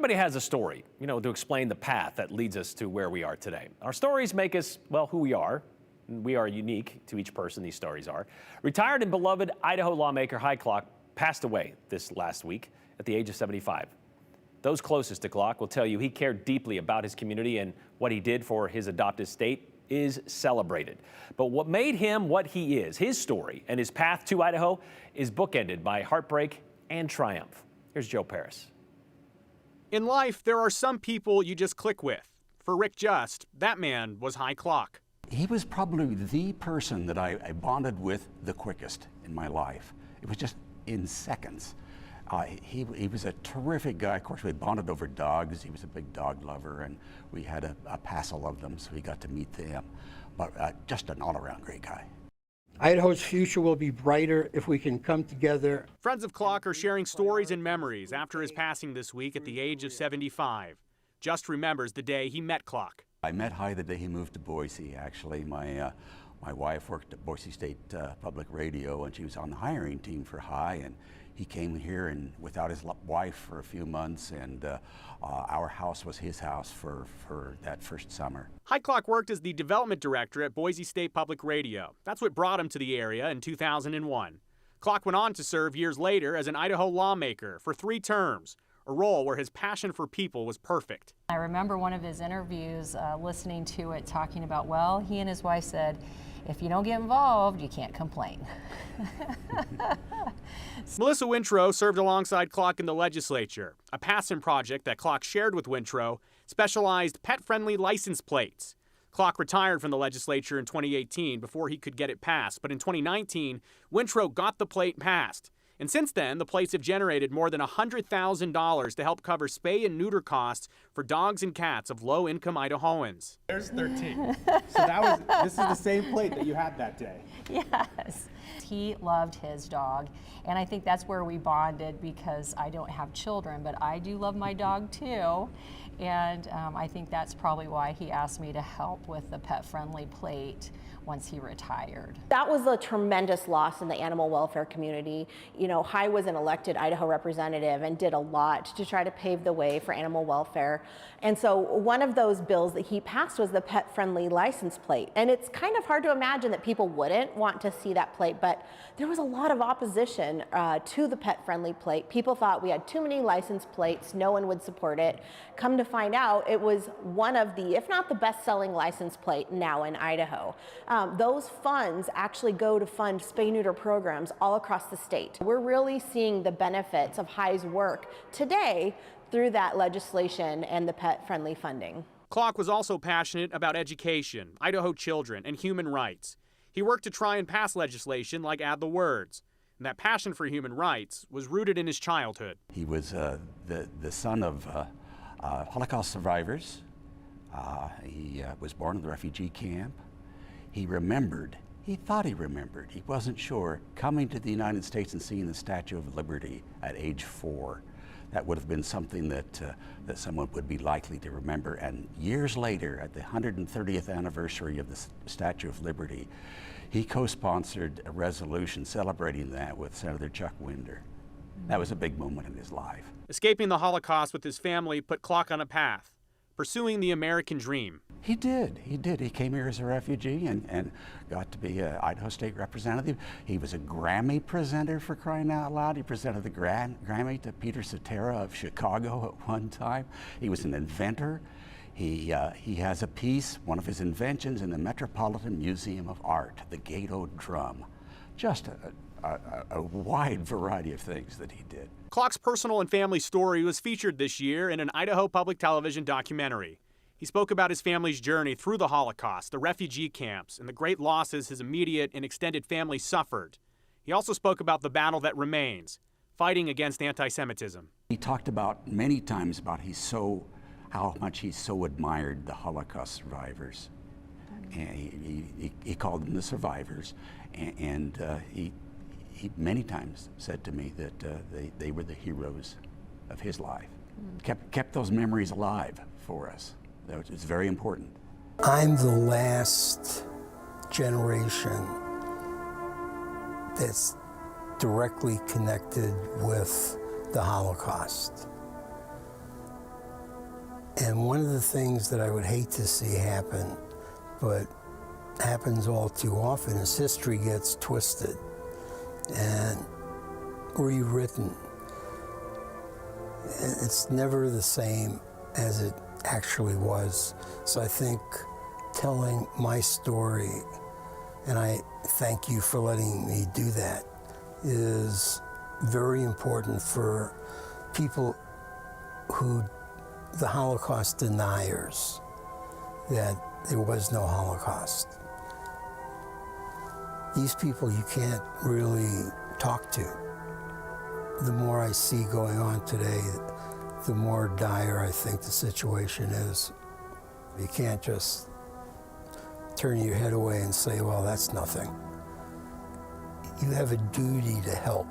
Everybody has a story, to explain the path that leads us to where we are today. Our stories make us, well, who we are. We are unique to each person, these stories are. Retired and beloved Idaho lawmaker Kloc passed away this last week at the age of 75. Those closest to Kloc will tell you he cared deeply about his community, and what he did for his adopted state is celebrated. But what made him what he is, his story and his path to Idaho, is bookended by heartbreak and triumph. Here's Joe Paris. In life, there are some people you just click with. For Rick Just, that man was Kloc. He was probably the person that I bonded with the quickest in my life. It was just in seconds. He was a terrific guy. Of course, we bonded over dogs. He was a big dog lover, and we had a passel of them, so we got to meet them. But just an all-around great guy. Idaho's future will be brighter if we can come together. Friends of Kloc are sharing stories and memories after his passing this week at the age of 75. Just remembers the day he met Kloc. I met Hy the day he moved to Boise, actually. My wife worked at Boise State Public Radio, and she was on the hiring team for Hy, and he came here and without his wife for a few months, and our house was his house for that first summer. Kloc worked as the development director at Boise State Public Radio. That's what brought him to the area in 2001. Kloc went on to serve years later as an Idaho lawmaker for 3 terms, a role where his passion for people was perfect. I remember one of his interviews, listening to it, talking about, well, he and his wife said, if you don't get involved, you can't complain. Melissa Wintrow served alongside Kloc in the legislature. A passion project that Kloc shared with Wintrow specialized pet-friendly license plates. Kloc retired from the legislature in 2018 before he could get it passed, but in 2019, Wintrow got the plate passed. And since then, the plates have generated more than $100,000 to help cover spay and neuter costs for dogs and cats of low-income Idahoans. There's 13. So this is the same plate that you had that day. Yes. He loved his dog, and I think that's where we bonded, because I don't have children, but I do love my dog too. And I think that's probably why he asked me to help with the pet-friendly plate once he retired. That was a tremendous loss in the animal welfare community. Hy was an elected Idaho representative and did a lot to try to pave the way for animal welfare. And so one of those bills that he passed was the pet-friendly license plate. And it's kind of hard to imagine that people wouldn't want to see that plate, but there was a lot of opposition to the pet-friendly plate. People thought we had too many license plates, no one would support it. Come to find out, it was one of the, if not the best-selling license plate now in Idaho. Those funds actually go to fund spay-neuter programs all across the state. We're really seeing the benefits of Hy's work today through that legislation and the pet-friendly funding. Kloc was also passionate about education, Idaho children, and human rights. He worked to try and pass legislation like Add the Words. And that passion for human rights was rooted in his childhood. He was the son of Holocaust survivors. He was born in the refugee camp. He remembered, he thought he remembered, he wasn't sure, coming to the United States and seeing the Statue of Liberty at age 4. That would have been something that someone would be likely to remember. And years later, at the 130th anniversary of the Statue of Liberty, he co-sponsored a resolution celebrating that with Senator Chuck Winder. That was a big moment in his life. Escaping the Holocaust with his family put Kloc on a path, pursuing the American dream. He did. He came here as a refugee and got to be an Idaho State representative. He was a Grammy presenter, for crying out loud. He presented the Grammy to Peter Cetera of Chicago at one time. He was an inventor. He has a piece, one of his inventions, in the Metropolitan Museum of Art, the Gato drum. Just a wide variety of things that he did. Kloc's personal and family story was featured this year in an Idaho Public Television documentary. He spoke about his family's journey through the Holocaust, the refugee camps, and the great losses his immediate and extended family suffered. He also spoke about the battle that remains, fighting against anti-Semitism. He talked about many times about how much he so admired the Holocaust survivors. And he called them the survivors, and he many times said to me that they were the heroes of his life. Kept those memories alive for us. It's very important. I'm the last generation that's directly connected with the Holocaust. And one of the things that I would hate to see happen, but happens all too often, is history gets twisted and rewritten. It's never the same as it actually was. So I think telling my story, and I thank you for letting me do that, is very important for people who, the Holocaust deniers, that there was no Holocaust. These people you can't really talk to. The more I see going on today, the more dire I think the situation is. You can't just turn your head away and say, well, that's nothing. You have a duty to help.